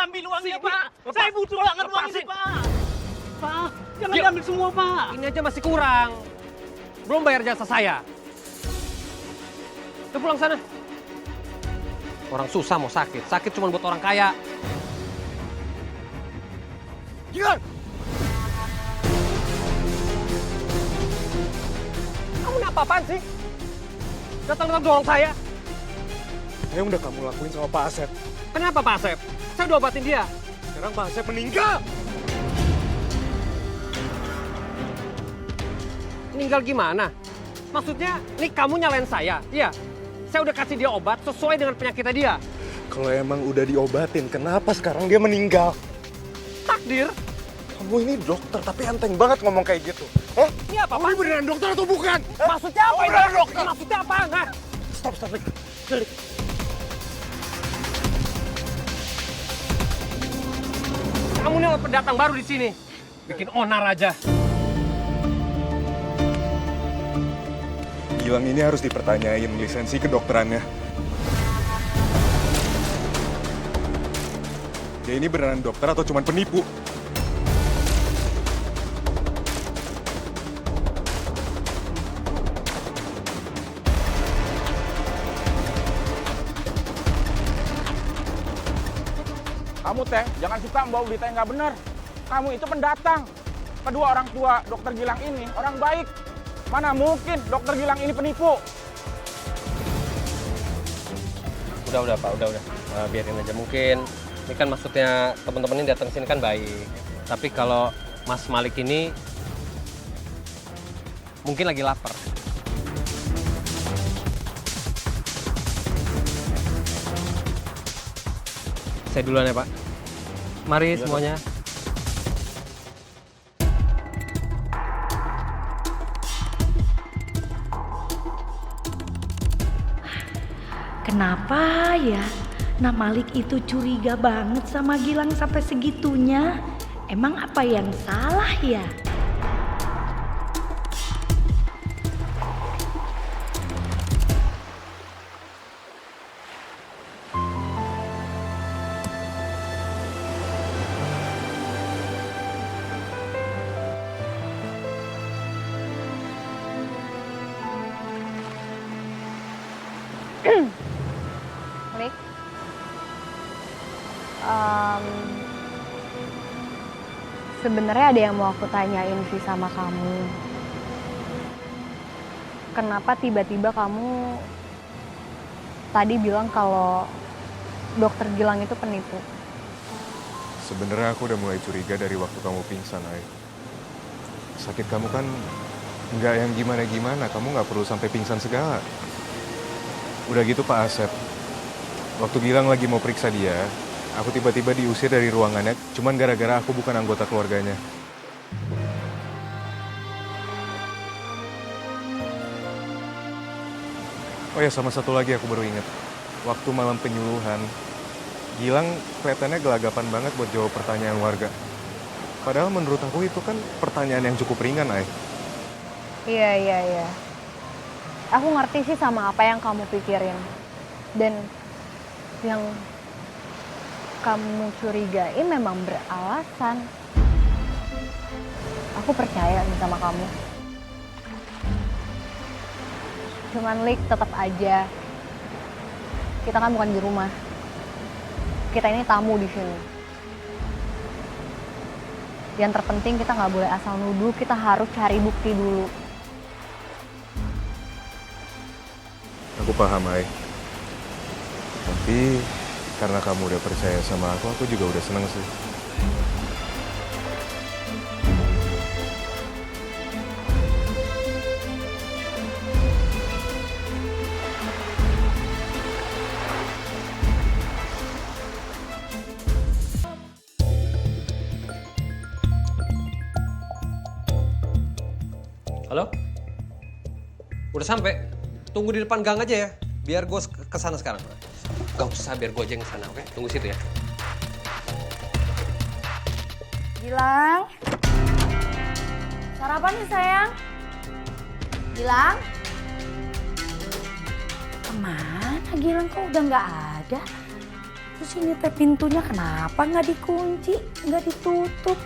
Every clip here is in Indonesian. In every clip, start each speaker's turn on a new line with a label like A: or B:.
A: diambil uangnya, Pak. Saya butuh banget uang ini, Pak. Pak, jangan diambil semua, Pak.
B: Ini aja masih kurang. Belum bayar jasa saya. Udah pulang sana. Orang susah mau sakit. Sakit cuma buat orang kaya.
C: Gilang!
B: Kamu ini apa-apaan sih? Datang-datang dorong saya.
C: Yang udah kamu lakuin sama Pak Asep.
B: Kenapa Pak Asep? Saya udah obatin dia.
C: Sekarang Pak Asep meninggal.
B: Meninggal gimana? Maksudnya, nih kamu nyalain saya? Iya. Saya udah kasih dia obat sesuai dengan penyakitnya dia.
C: Kalau emang udah diobatin, kenapa sekarang dia meninggal?
B: Takdir.
C: Kamu ini dokter, tapi enteng banget ngomong kayak gitu. Eh?
B: Ini apa?
C: Kamu ini beneran dokter atau bukan?
B: Maksudnya apa?
C: Kamu beneran dokter?
B: Maksudnya apa? Nah.
C: Stop, Lik. Lik.
B: Kamu nih pendatang baru di sini. Bikin onar aja.
C: Gilang ini harus dipertanyain lisensi kedokterannya. Dia ini beneran dokter atau cuma penipu?
D: Kamu teh, jangan suka membawa berita yang nggak benar. Kamu itu pendatang. Kedua orang tua dokter Gilang ini orang baik. Mana mungkin dokter Gilang ini penipu?
B: Udah Pak, udah. Biarin aja mungkin. Ini kan maksudnya teman-teman ini datang sini kan baik. Tapi kalau Mas Malik ini mungkin lagi lapar. Saya duluan ya Pak. Mari semuanya.
E: Kenapa ya? Nah Malik itu curiga banget sama Gilang sampai segitunya. Emang apa yang salah ya?
F: Lik, sebenarnya ada yang mau aku tanyain sih sama kamu. Kenapa tiba-tiba kamu tadi bilang kalau dokter Gilang itu penipu?
C: Sebenarnya aku udah mulai curiga dari waktu kamu pingsan, Ay. Sakit kamu kan nggak yang gimana-gimana, kamu nggak perlu sampai pingsan segala. Udah gitu Pak Asep, waktu Gilang lagi mau periksa dia, aku tiba-tiba diusir dari ruangannya, cuman gara-gara aku bukan anggota keluarganya. Oh ya, sama satu lagi aku baru ingat. Waktu malam penyuluhan, Gilang kelihatannya gelagapan banget buat jawab pertanyaan warga. Padahal menurut aku itu kan pertanyaan yang cukup ringan, Ay.
F: Iya. Aku ngerti sih sama apa yang kamu pikirin. Dan yang kamu curigain memang beralasan. Aku percaya nih sama kamu. Cuman Lik, tetap aja. Kita kan bukan di rumah. Kita ini tamu di sini. Yang terpenting kita nggak boleh asal nuduh, kita harus cari bukti dulu.
C: Aku paham, Ay. Tapi karena kamu udah percaya sama aku juga udah seneng sih.
B: Halo? Udah sampai? Tunggu di depan gang aja ya. Biar gue kesana sekarang. Gak usah, biar gue aja yang kesana, oke? Tunggu situ ya.
E: Gilang? Sarapan nih sayang? Gilang? Kemana Gilang kok udah nggak ada? Terus ini teh pintunya kenapa nggak dikunci, nggak ditutup?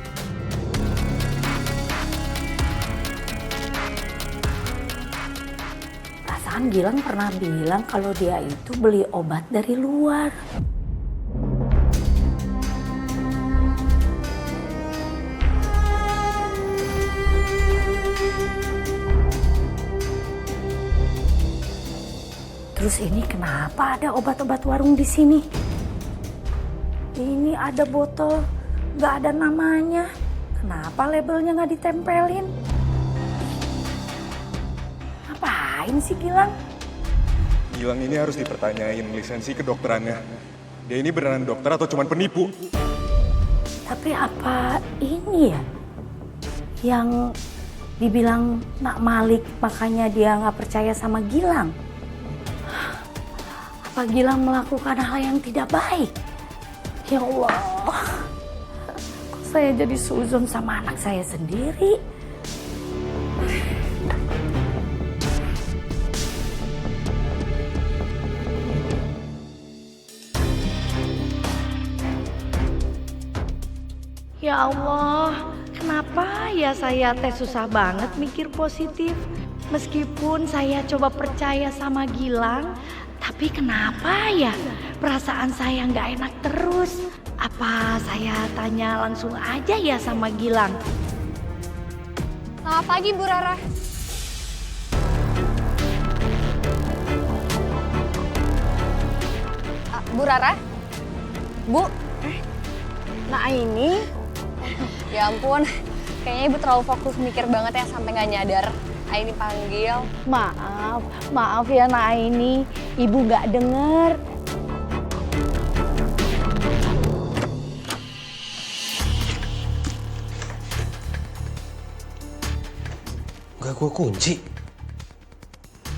E: Perasaan Gilang pernah bilang kalau dia itu beli obat dari luar. Terus ini kenapa ada obat-obat warung di sini? Ini ada botol, nggak ada namanya. Kenapa labelnya nggak ditempelin? Ngapain sih Gilang?
C: Gilang ini harus dipertanyain lisensi kedokterannya. Dia ini beneran dokter atau cuma penipu?
E: Tapi apa ini ya yang dibilang Nak Malik makanya dia nggak percaya sama Gilang? Apa Gilang melakukan hal yang tidak baik? Ya Allah, kok saya jadi suzon sama anak saya sendiri? Ya Allah, kenapa ya saya teh susah banget mikir positif? Meskipun saya coba percaya sama Gilang, tapi kenapa ya perasaan saya nggak enak terus? Apa saya tanya langsung aja ya sama Gilang?
F: Selamat pagi Bu Rara. Bu Rara? Bu? Nah ini? Ya ampun, kayaknya Ibu terlalu fokus mikir banget ya sampai nggak nyadar. Aini panggil.
E: Maaf ya Nak Aini, Ibu nggak denger.
B: Nggak gua kunci.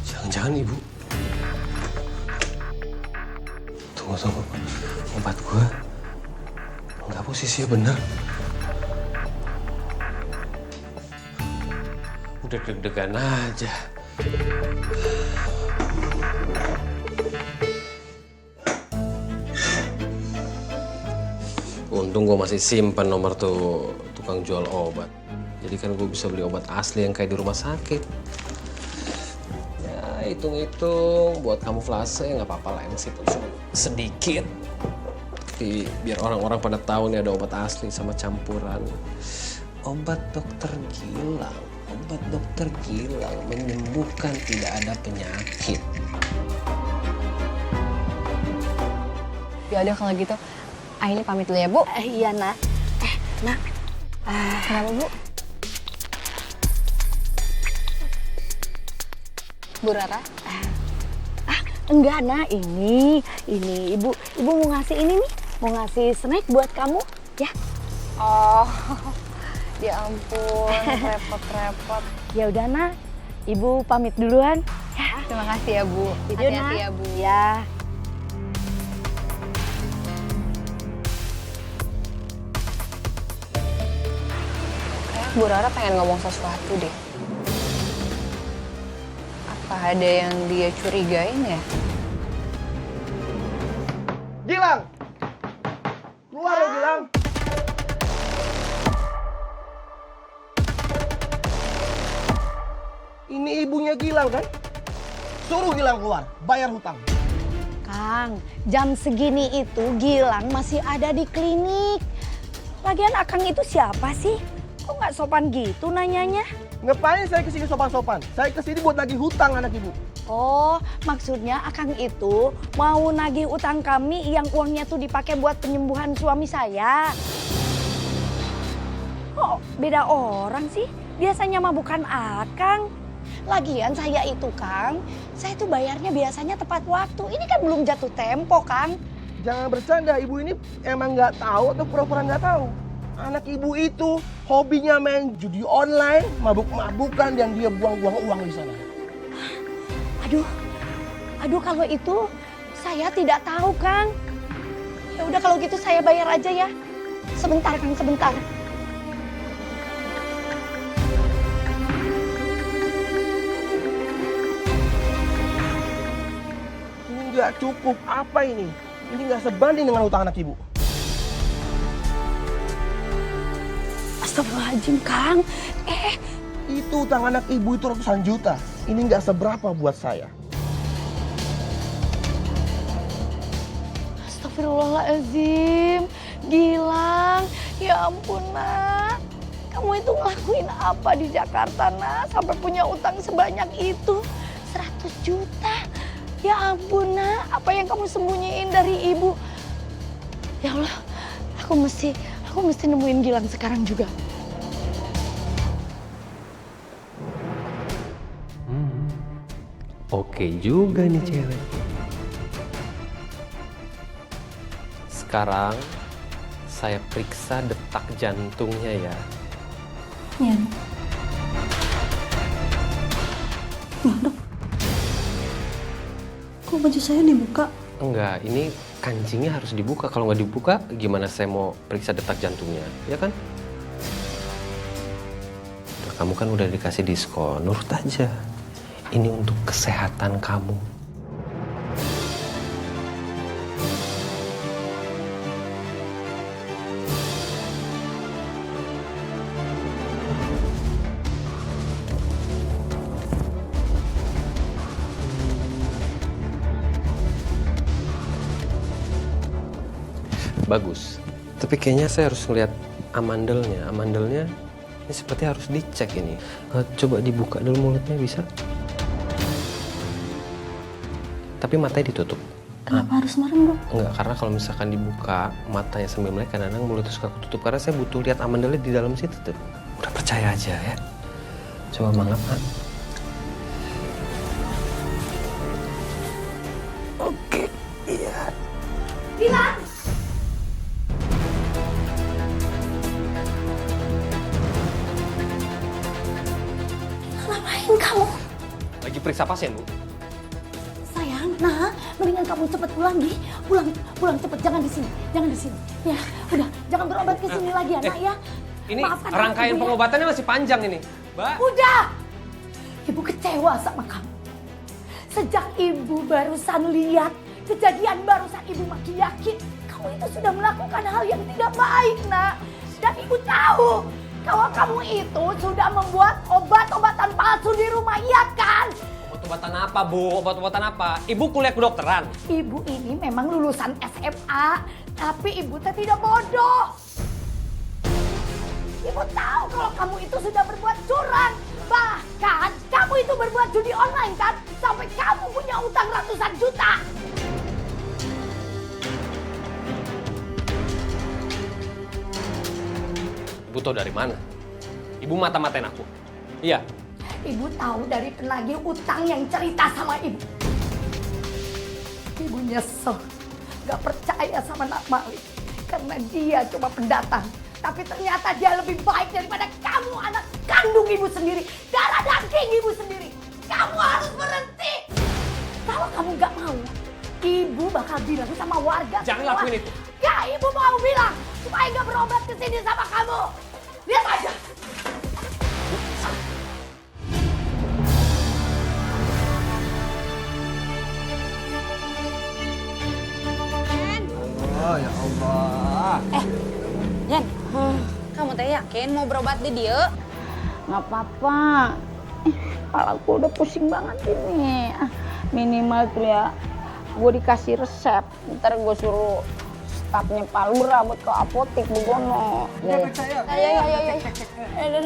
B: Jangan-jangan ibu. Tunggu. Obat gua nggak posisinya bener. Udah deg-degan aja. Untung gue masih simpan nomor tuh tukang jual obat. Jadi kan gue bisa beli obat asli yang kayak di rumah sakit. Ya hitung-hitung buat kamuflase ya nggak apa-apa lah, yang situ cuma sedikit. Tapi biar orang-orang pada tahu nih ada obat asli sama campuran. Obat dokter Gilang. Obat dokter Gilang menyembuhkan tidak ada penyakit.
F: Ya udah kalau gitu, Aini pamit dulu ya Bu.
E: Iya Nak. Nak.
F: Kenapa Bu? Bu Rara?
E: Enggak Nak, ini Ibu mau ngasih ini nih, mau ngasih snack buat kamu, ya.
F: Oh, ya ampun, repot-repot.
E: Ya udah Nak, Ibu pamit duluan. Ya.
F: Terima kasih ya Bu. Hati-hati ya Bu.
E: Ya.
F: Kayak Bu Rara pengen ngomong sesuatu deh. Apa ada yang dia curigain ya?
A: Gilang! Keluar lo Gilang! Ini ibunya Gilang kan? Suruh Gilang keluar, bayar hutang.
E: Kang, jam segini itu Gilang masih ada di klinik. Lagian Akang itu siapa sih? Kok nggak sopan gitu nanyanya?
A: Ngapain saya kesini sopan-sopan? Saya kesini buat nagih hutang anak ibu.
E: Oh, maksudnya Akang itu mau nagih utang kami yang uangnya tuh dipakai buat penyembuhan suami saya. Kok beda orang sih? Biasanya mah bukan Akang. Lagian saya itu Kang, saya tuh bayarnya biasanya tepat waktu. Ini kan belum jatuh tempo Kang.
A: Jangan bercanda, ibu ini emang nggak tahu atau pura-pura nggak tahu. Anak ibu itu hobinya main judi online, mabuk-mabukan, dan dia buang-buang uang di sana.
E: Aduh kalau itu saya tidak tahu Kang. Ya udah kalau gitu saya bayar aja ya. Sebentar Kang, sebentar.
A: Nggak cukup, apa ini? Ini nggak sebanding dengan utang anak ibu.
E: Astagfirullahaladzim, Kang.
A: Itu utang anak ibu itu ratusan juta. Ini nggak seberapa buat saya.
E: Astagfirullahaladzim, Gilang. Ya ampun, nak. Kamu itu ngelakuin apa di Jakarta, nak? Sampai punya utang sebanyak itu. 100 juta. Ya ampun, nak. Apa yang kamu sembunyiin dari ibu? Ya Allah, aku mesti nemuin Gilang sekarang juga.
B: Oke juga nih cewek. Sekarang saya periksa detak jantungnya ya.
E: Ya.
G: Dok, kok baju saya dibuka?
B: Enggak, ini kancingnya harus dibuka. Kalau nggak dibuka, gimana saya mau periksa detak jantungnya, ya kan? Nah, kamu kan udah dikasih diskon, nurut aja. Ini untuk kesehatan kamu. Bagus. Tapi kayaknya saya harus ngeliat amandelnya. Amandelnya ini seperti harus dicek ini. Coba dibuka dulu mulutnya, bisa? Tapi matanya ditutup.
G: Kenapa harus merem, Dok?
B: Enggak, karena kalau misalkan dibuka matanya sambil melek, kadang-kadang mulutnya suka ketutup. Karena saya butuh lihat amandelnya di dalam situ tuh. Udah percaya aja ya. Coba mangap, Pak. Oke, iya.
E: Gilang!
G: Ngapain kamu?
B: Lagi periksa pasien, Bu.
G: Sayang, nah, mendingan kamu cepet pulang, Gi. Pulang cepet, jangan di sini. Ya, udah, jangan berobat ke sini lagi ya, Nak ya.
B: Ini
G: Maafkan
B: rangkaian
G: aku, Bu, ya.
B: pengobatannya masih panjang ini, Mbak.
G: Udah! Ibu kecewa sama kamu. Sejak ibu barusan lihat kejadian barusan ibu makin yakin kamu itu sudah melakukan hal yang tidak baik, Nak. Dan ibu tahu kalau kamu itu sudah membuat obat-obatan palsu di rumah, iya kan?
B: Obat-obatan apa, Bu? Obat-obatan apa? Ibu kuliah kedokteran.
G: Ibu ini memang lulusan SMA, tapi ibu teh tidak bodoh. Ibu tahu kalau kamu itu sudah berbuat curang. Bahkan kamu itu berbuat judi online kan? Sampai kamu punya utang ratusan juta.
B: Ibu tahu dari mana? Ibu mata-matain aku. Iya.
G: Ibu tahu dari penagih utang yang cerita sama ibu. Ibu nyesel, gak percaya sama Nak Malik. Karena dia cuma pendatang. Tapi ternyata dia lebih baik daripada kamu, anak kandung ibu sendiri. Darah daging ibu sendiri. Kamu harus berhenti. Kalau kamu gak mau, ibu bakal bilang sama warga.
B: Jangan
G: semua.
B: lakuin itu.
G: Ya, ibu mau bilang supaya gak berobat ke sini sama kamu. Lihat aja.
A: Oh ya Allah.
F: Yen, kamu teh yakin mau berobat di dia?
E: Nggak apa-apa. Kepalaku udah pusing banget ini. Minimal tuh ya, gue dikasih resep. Ntar gue suruh stafnya Pak Lurah buat ke apotek begono.
A: Nggak percaya.
F: Ya.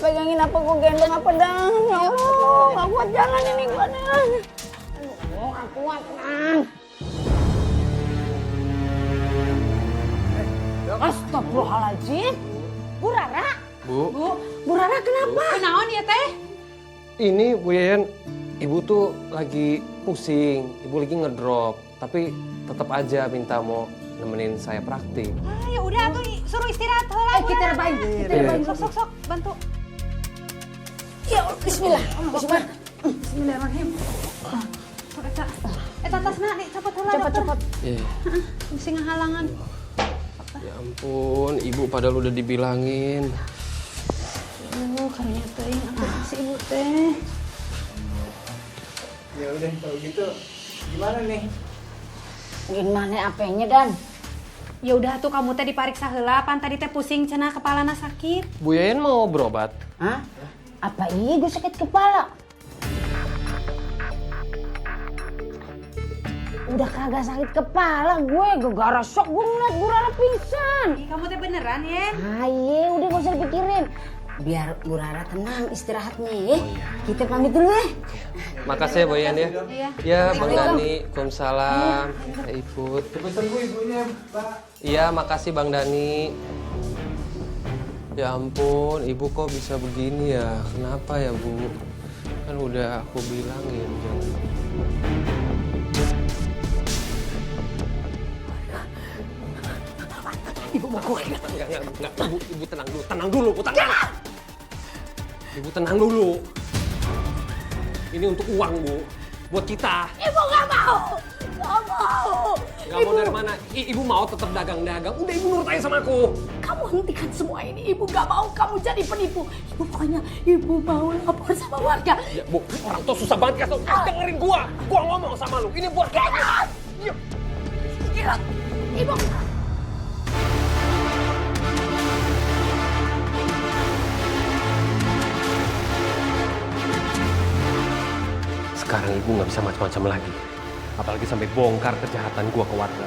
F: Pegangin apa gue gendong apa dah? Ya Allah, nggak kuat jalan ini gue nih. Aduh, nggak kuat kan. Astagfirullahaladzim. Bu Rara? Bu Rara kenapa?
G: Kenaon ya teh?
B: Ini Bu Yayan, Ibu tuh lagi pusing, Ibu lagi ngedrop. Tapi tetap aja minta mau nemenin saya praktik.
G: Ya udah tuh suruh istirahat heula. Kita rebahin. Sok bantu. Ya bismillah. Bismillahirrahmanirrahim. Tasna nih cepet heula dokter.
E: Cepet.
B: Iya.
G: Mesti ngahalangan.
B: Ya ampun, Ibu padahal udah dibilangin.
G: Karunya teh aku si ibu teh.
H: Ya udah kalau gitu gimana nih?
G: Gimana apanya Dan?
H: Ya udah tuh kamu teh dipariksa heula, pan tadi teh pusing cenah kepalana sakit.
B: Bu Yayan mau berobat?
G: Hah? Apa iya gue sakit kepala? Udah kagak sakit kepala gue, gara-gara shock gue ngeliat Bu Rara pingsan.
H: Ih, kamu teh beneran, Yen?
G: Ah iya, udah gak usah dipikirin. Biar Bu Rara tenang istirahatnya ya. Kita pamit dulu ya.
B: Makasih ya Bu Yayan ya.
H: Iya.
B: Ya Bang Dani, Waalaikumsalam. Saya ikut.
A: Pesan Bu ibunya, Pak.
B: Iya, makasih Bang Dani. Ya ampun, Ibu kok bisa begini ya? Kenapa ya Bu? Kan udah aku bilangin jangan.
G: Ibu mau gue.
B: Enggak, Ibu tenang dulu, tenang dulu, Bu, tenang. Ibu tenang dulu. Ini untuk uang, Bu. Buat kita.
G: Ibu gak mau. Gak mau.
B: Gak mau dari mana? Ibu mau tetap dagang-dagang. Udah Ibu nurut aja sama aku.
G: Kamu hentikan semua ini. Ibu gak mau kamu jadi penipu. Ibu pokoknya ibu mau lapor sama warga.
B: Ya Bu, orang tuh susah banget kasih dengerin gua. Gua ngomong sama lu. Ini buat kamu. Diam.
G: Gila. Ibu.
B: Sekarang Ibu nggak bisa macam-macam lagi. Apalagi sampai bongkar kejahatan gua ke warga.